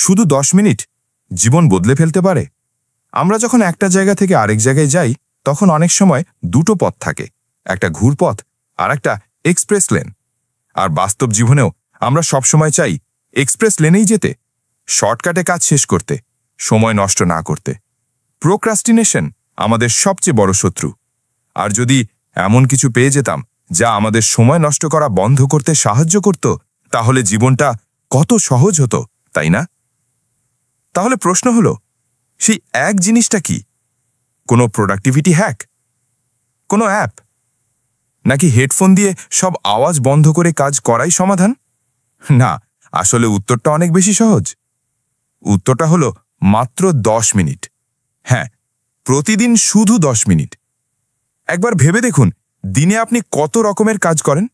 শুধু 10 মিনিট জীবন বদলে ফেলতে পারে। আমরা যখন একটা জায়গা থেকে আরেক জায়গায় যাই তখন অনেক সময় দুটো পথ থাকে, একটা ঘুরপথ আর একটা এক্সপ্রেস লেন। আর বাস্তব জীবনেও আমরা সবসময় চাই এক্সপ্রেস লেনেই যেতে, শর্টকাটে কাজ শেষ করতে, সময় নষ্ট না করতে। প্রোক্রাস্টিনেশন আমাদের সবচেয়ে বড় শত্রু। আর যদি এমন কিছু পেয়ে যেতাম যা আমাদের সময় নষ্ট করা বন্ধ করতে সাহায্য করত, তাহলে জীবনটা কত সহজ হতো, তাই না? তাহলে প্রশ্ন হলো, সেই এক জিনিসটা কি? কোনো প্রোডাক্টিভিটি হ্যাক, কোনো অ্যাপ, নাকি হেডফোন দিয়ে সব আওয়াজ বন্ধ করে কাজ করাই সমাধান? না, আসলে উত্তরটা অনেক বেশি সহজ। উত্তরটা হলো মাত্র 10 মিনিট। হ্যাঁ, প্রতিদিন শুধু 10 মিনিট। একবার ভেবে দেখুন, দিনে আপনি কত রকমের কাজ করেন।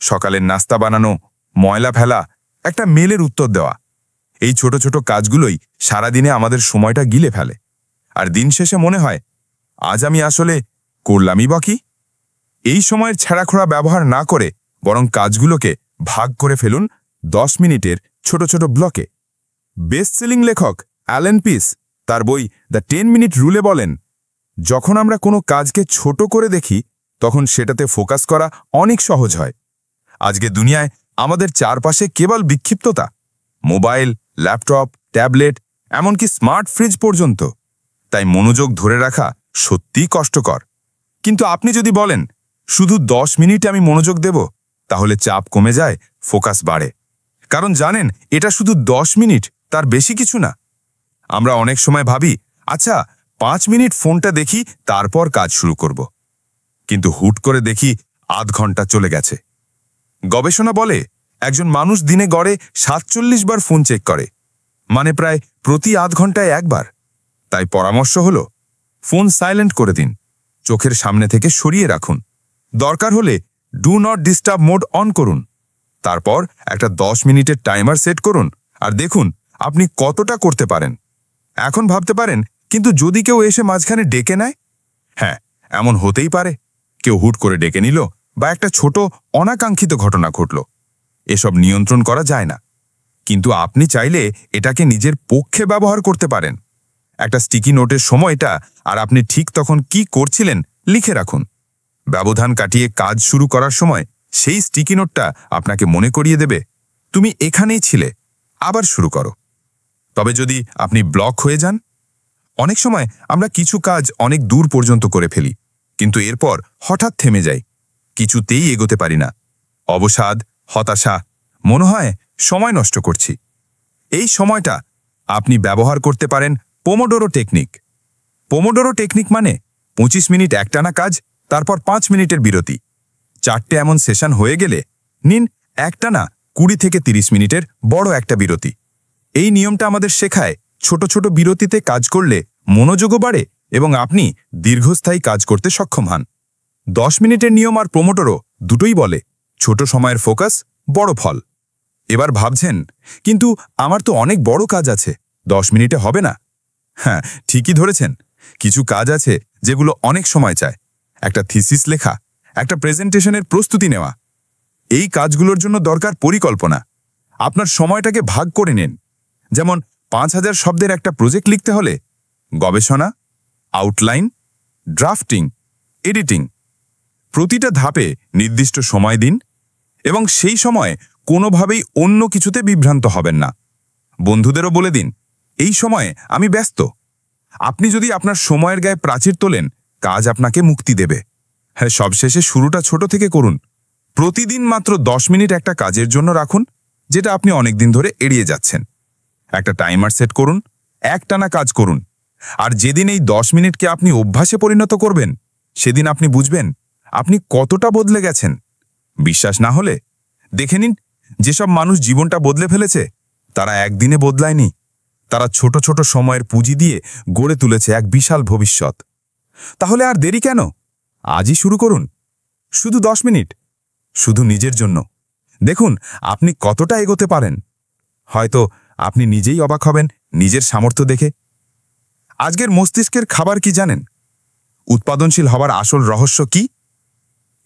সকালের নাস্তা বানানো, ময়লা ফেলা, একটা মেলের উত্তর দেওয়া, এই ছোট ছোট কাজগুলোই সারাদিনে আমাদের সময়টা গিলে ফেলে। আর দিন শেষে মনে হয়, আজ আমি আসলে করলামই বা কি? এই সময়ের ছেঁড়াখোড়া ব্যবহার না করে বরং কাজগুলোকে ভাগ করে ফেলুন 10 মিনিটের ছোট ছোট ব্লকে। বেস্ট সেলিং লেখক অ্যালেন পিস তার বই দ্য 10 মিনিট রুলে বলেন, যখন আমরা কোনো কাজকে ছোট করে দেখি তখন সেটাতে ফোকাস করা অনেক সহজ হয়। আজকে দুনিয়ায় আমাদের চারপাশে কেবল বিক্ষিপ্ততা, মোবাইল, ল্যাপটপ, ট্যাবলেট, এমনকি স্মার্ট ফ্রিজ পর্যন্ত। তাই মনোযোগ ধরে রাখা সত্যিই কষ্টকর। কিন্তু আপনি যদি বলেন, শুধু 10 মিনিট আমি মনোযোগ দেব, তাহলে চাপ কমে যায়, ফোকাস বাড়ে। কারণ জানেন, এটা শুধু 10 মিনিট, তার বেশি কিছু না। আমরা অনেক সময় ভাবি, আচ্ছা 5 মিনিট ফোনটা দেখি, তারপর কাজ শুরু করব। কিন্তু হুট করে দেখি আধ ঘন্টা চলে গেছে। গবেষণা বলে, একজন মানুষ দিনে গড়ে 47 বার ফোন চেক করে, মানে প্রায় প্রতি আধ ঘন্টায় একবার। তাই পরামর্শ হলো, ফোন সাইলেন্ট করে দিন, চোখের সামনে থেকে সরিয়ে রাখুন। দরকার হলে do not disturb mode on করুন। তারপর একটা 10 মিনিটের টাইমার সেট করুন আর দেখুন আপনি কতটা করতে পারেন। এখন ভাবতে পারেন, কিন্তু যদি কেউ এসে মাঝখানে ডেকে নেয়? হ্যাঁ, এমন হতেই পারে। কেউ হুট করে ডেকে নিল বা একটা ছোট অনাকাঙ্ক্ষিত ঘটনা ঘটল। এসব নিয়ন্ত্রণ করা যায় না, কিন্তু আপনি চাইলে এটাকে নিজের পক্ষে ব্যবহার করতে পারেন। একটা স্টিকি নোটের সময়টা আর আপনি ঠিক তখন কি করছিলেন লিখে রাখুন। ব্যবধান কাটিয়ে কাজ শুরু করার সময় সেই স্টিকি নোটটা আপনাকে মনে করিয়ে দেবে, তুমি এখানেই ছিলে, আবার শুরু করো। তবে যদি আপনি ব্লক হয়ে যান, অনেক সময় আমরা কিছু কাজ অনেক দূর পর্যন্ত করে ফেলি, কিন্তু এরপর হঠাৎ থেমে যাই, কিছুতেই এগোতে পারি না। অবসাদ, হতাশা, মনে হয় সময় নষ্ট করছি। এই সময়টা আপনি ব্যবহার করতে পারেন পোমোডোরো টেকনিক। পোমোডোরো টেকনিক মানে 25 মিনিট একটানা কাজ, তারপর 5 মিনিটের বিরতি। 4টে এমন সেশন হয়ে গেলে নিন একটানা 20 থেকে 30 মিনিটের বড় একটা বিরতি। এই নিয়মটা আমাদের শেখায়, ছোট ছোট বিরতিতে কাজ করলে মনোযোগও বাড়ে এবং আপনি দীর্ঘস্থায়ী কাজ করতে সক্ষম হন। 10 মিনিটের নিয়ম আর পোমোডোরো দুটোই বলে, ছোট সময়ের ফোকাস, বড় ফল। এবার ভাবছেন, কিন্তু আমার তো অনেক বড় কাজ আছে, 10 মিনিটে হবে না। হ্যাঁ, ঠিকই ধরেছেন। কিছু কাজ আছে যেগুলো অনেক সময় চায়। একটা থিসিস লেখা, একটা প্রেজেন্টেশনের প্রস্তুতি নেওয়া। এই কাজগুলোর জন্য দরকার পরিকল্পনা। আপনার সময়টাকে ভাগ করে নিন। যেমন 5000 শব্দের একটা প্রজেক্ট লিখতে হলে গবেষণা, আউটলাইন, ড্রাফটিং, এডিটিং, প্রতিটা ধাপে নির্দিষ্ট সময় দিন এবং সেই সময় কোনোভাবেই অন্য কিছুতে বিভ্রান্ত হবেন না। বন্ধুদেরও বলে দিন, এই সময়ে আমি ব্যস্ত। আপনি যদি আপনার সময়ের গায়ে প্রাচীর তোলেন, কাজ আপনাকে মুক্তি দেবে। হ্যাঁ, সবশেষে শুরুটা ছোট থেকে করুন। প্রতিদিন মাত্র 10 মিনিট একটা কাজের জন্য রাখুন, যেটা আপনি অনেকদিন ধরে এড়িয়ে যাচ্ছেন। একটা টাইমার সেট করুন, একটানা কাজ করুন। আর যেদিন এই 10 মিনিটকে আপনি অভ্যাসে পরিণত করবেন, সেদিন আপনি বুঝবেন আপনি কতটা বদলে গেছেন। বিশ্বাস না হলে দেখে নিন, যেসব মানুষ জীবনটা বদলে ফেলেছে তারা একদিনে বদলায়নি। তারা ছোট ছোট সময়ের পুঁজি দিয়ে গড়ে তুলেছে এক বিশাল ভবিষ্যৎ। তাহলে আর দেরি কেন? আজই শুরু করুন। শুধু 10 মিনিট, শুধু নিজের জন্য। দেখুন আপনি কতটা এগোতে পারেন। হয়তো আপনি নিজেই অবাক হবেন নিজের সামর্থ্য দেখে। আজকের মস্তিষ্কের খাবার কি জানেন? উৎপাদনশীল হবার আসল রহস্য কি?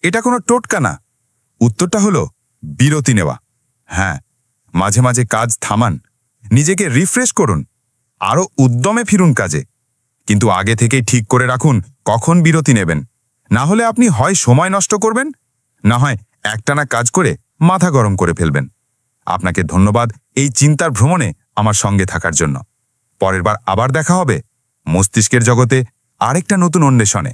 এটা কোনো টোটকা না। উত্তরটা হলো বিরতি নেওয়া। হ্যাঁ, মাঝে মাঝে কাজ থামান, নিজেকে রিফ্রেশ করুন, আরও উদ্যমে ফিরুন কাজে। কিন্তু আগে থেকেই ঠিক করে রাখুন কখন বিরতি নেবেন, না হলে আপনি হয় সময় নষ্ট করবেন, না হয় একটানা কাজ করে মাথা গরম করে ফেলবেন। আপনাকে ধন্যবাদ এই চিন্তার ভ্রমণে আমার সঙ্গে থাকার জন্য। পরের বার আবার দেখা হবে মস্তিষ্কের জগতে আরেকটা নতুন অন্বেষণে।